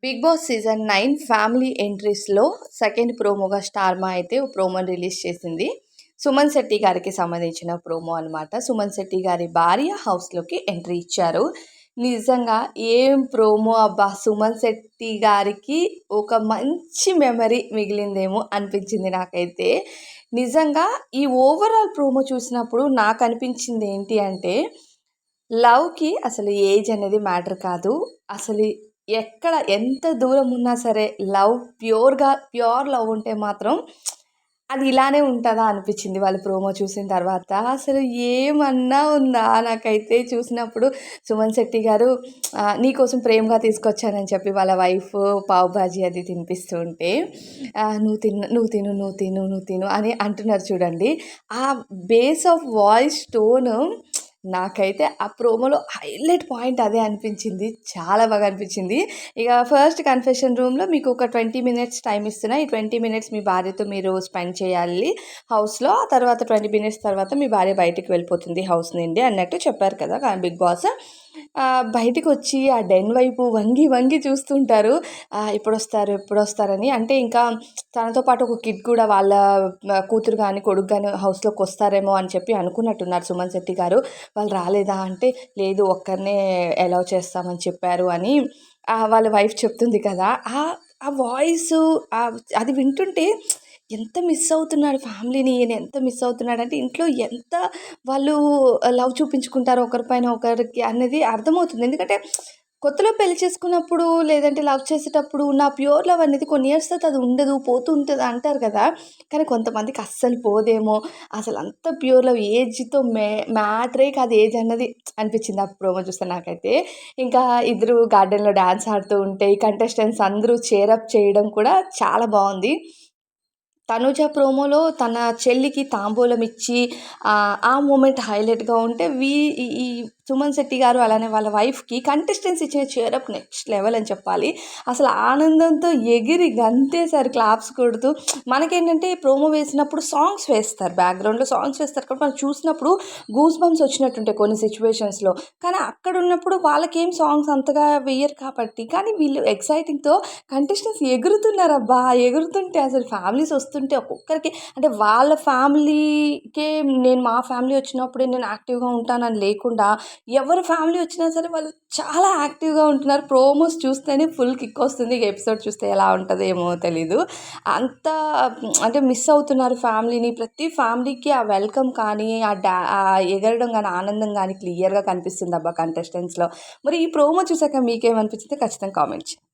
Big Boss season 9 family ఎంట్రీస్‌లో second ప్రోమోగా స్టార్మా అయితే ఓ ప్రోమోని రిలీజ్ చేసింది. సుమన్ శెట్టి గారికి సంబంధించిన ప్రోమో అనమాట. సుమన్ శెట్టి గారి భార్య హౌస్‌లోకి ఎంట్రీ ఇచ్చారు. నిజంగా ఏం ప్రోమో అబ్బా! సుమన్ శెట్టి గారికి ఒక మంచి మెమరీ మిగిలిందేమో అనిపించింది నాకైతే. నిజంగా ఈ ఓవరాల్ ప్రోమో చూసినప్పుడు నాకనిపించింది ఏంటి అంటే, లవ్‌కి అసలు ఏజ్ అనేది మ్యాటర్ కాదు. అసలు ఎక్కడ ఎంత దూరం ఉన్నా సరే ప్యూర్ లవ్ ఉంటే మాత్రం అది ఇలానే ఉంటదా అనిపించింది వాళ్ళ ప్రోమో చూసిన తర్వాత. అసలు ఏమన్నా ఉందా నాకైతే చూసినప్పుడు. సుమన్ శెట్టి గారు నీకోసం ప్రేమగా తీసుకొచ్చానని చెప్పి వాళ్ళ వైఫ్ పావు బాజీ అది తినిపిస్తూ ఉంటే నువ్వు తిను అని అంటున్నారు చూడండి. ఆ బేస్ ఆఫ్ వాయిస్ టోను నాకైతే ఆ ప్రోమోలో హైలైట్ పాయింట్ అదే అనిపించింది. చాలా బాగా అనిపించింది. ఇక ఫస్ట్ కన్ఫెషన్ రూమ్‌లో మీకు ఒక 20 మినిట్స్ టైమ్ ఇస్తున్నా. ఈ 20 మినిట్స్ మీ భార్యతో మీరు స్పెండ్ చేయాలి హౌస్‌లో. ఆ తర్వాత 20 మినిట్స్ తర్వాత మీ భార్య బయటికి వెళ్ళిపోతుంది హౌస్ నుండి అన్నట్టు చెప్పారు కదా బిగ్ బాస్. బయటికొచ్చి ఆ డెన్ వైపు వంగి వంగి చూస్తుంటారు. ఎప్పుడొస్తారని. అంటే ఇంకా తనతో పాటు ఒక కిడ్ కూడా వాళ్ళ కూతురు గాని, కొడుకు గాని హౌస్‌లోకొస్తారేమో అని చెప్పి అనుకున్నట్టున్నారు సుమన్ శెట్టి గారు. వాళ్ళు రాలేదా అంటే, లేదు ఒక్కరినే అలౌ చేస్తామని చెప్పారు అని వాళ్ళ వైఫ్ చెప్తుంది కదా! ఆ వాయిసు అది వింటుంటే ఎంత మిస్ అవుతున్నాడు ఫ్యామిలీని, ఈయన ఎంత మిస్ అవుతున్నాడంటే ఇంట్లో ఎంత వాళ్ళు లవ్ చూపించుకుంటారో ఒకరి పైన ఒకరికి అనేది అర్థమవుతుంది. ఎందుకంటే కొత్తలో పెళ్లి చేసుకున్నప్పుడు లేదంటే లవ్ చేసేటప్పుడు ఉన్న ప్యూర్ లవ్ అనేది కొన్ని ఇయర్స్ తర్వాత అది ఉండదు, పోతూ ఉంటది అంటారు కదా! కానీ కొంతమందికి అస్సలు పోదేమో. అసలంత ప్యూర్ లవ్ ఏజ్‌తో మ్యాటరే కాదు ఏజ్ అన్నది అనిపించింది ఆ ప్రోమో చూస్తే నాకైతే. ఇంకా ఇద్దరు గార్డెన్‌లో డాన్స్ ఆడుతూ ఉంటే ఈ కంటెస్టెంట్స్ అందరూ చేరప్ చేయడం కూడా చాలా బావుంది. తనుజ ప్రోమోలో తన చెల్లికి తాంబూలం ఇచ్చి ఆ మూమెంట్ హైలైట్‌గా ఉంటే ఈ సుమన్ శెట్టి గారు అలానే వాళ్ళ వైఫ్‌కి కంటెస్టెంట్స్ ఇచ్చిన చీరప్ నెక్స్ట్ లెవెల్ అని చెప్పాలి. అసలు ఆనందంతో ఎగిరి గంతేసారు క్లాప్స్ కొడుతూ. మనకేంటంటే ప్రోమో వేసినప్పుడు సాంగ్స్ వేస్తారు. బ్యాక్‌గ్రౌండ్‌లో సాంగ్స్ వేస్తారు కాబట్టి మనం చూసినప్పుడు గూస్ బంప్స్ వచ్చినట్టుంటాయి కొన్ని సిట్యుయేషన్స్‌లో. కానీ అక్కడున్నప్పుడు వాళ్ళకేం సాంగ్స్ అంతగా వెయ్యరు కాబట్టి కానీ వీళ్ళు ఎక్సైటింగ్‌తో కంటెస్టెంట్స్ ఎగురుతున్నారబ్బా! ఎగురుతుంటే అసలు ఫ్యామిలీస్ వస్తుంటే ఒక్కొక్కరికి అంటే వాళ్ళ ఫ్యామిలీకే మా ఫ్యామిలీ వచ్చినప్పుడే నేను యాక్టివ్‌గా ఉంటానని లేకుండా ఎవరి ఫ్యామిలీ వచ్చినా సరే వాళ్ళు చాలా యాక్టివ్‌గా ఉంటున్నారు. ప్రోమోస్ చూస్తేనే ఫుల్ కిక్ వస్తుంది. ఇక ఎపిసోడ్ చూస్తే ఎలా ఉంటదేమో తెలీదు. అంత అంటే మిస్ అవుతున్నారు ఫ్యామిలీని. ప్రతి ఫ్యామిలీకి ఆ వెల్కమ్ కానీ, ఆ ఎగరడం గానీ, ఆనందం గానీ క్లియర్‌గా కనిపిస్తుందబ్బా కంటెస్టెంట్స్‌లో. మరి ఈ ప్రోమో చూసాక మీకేమనిపించిందో ఖచ్చితంగా కామెంట్ చేయండి.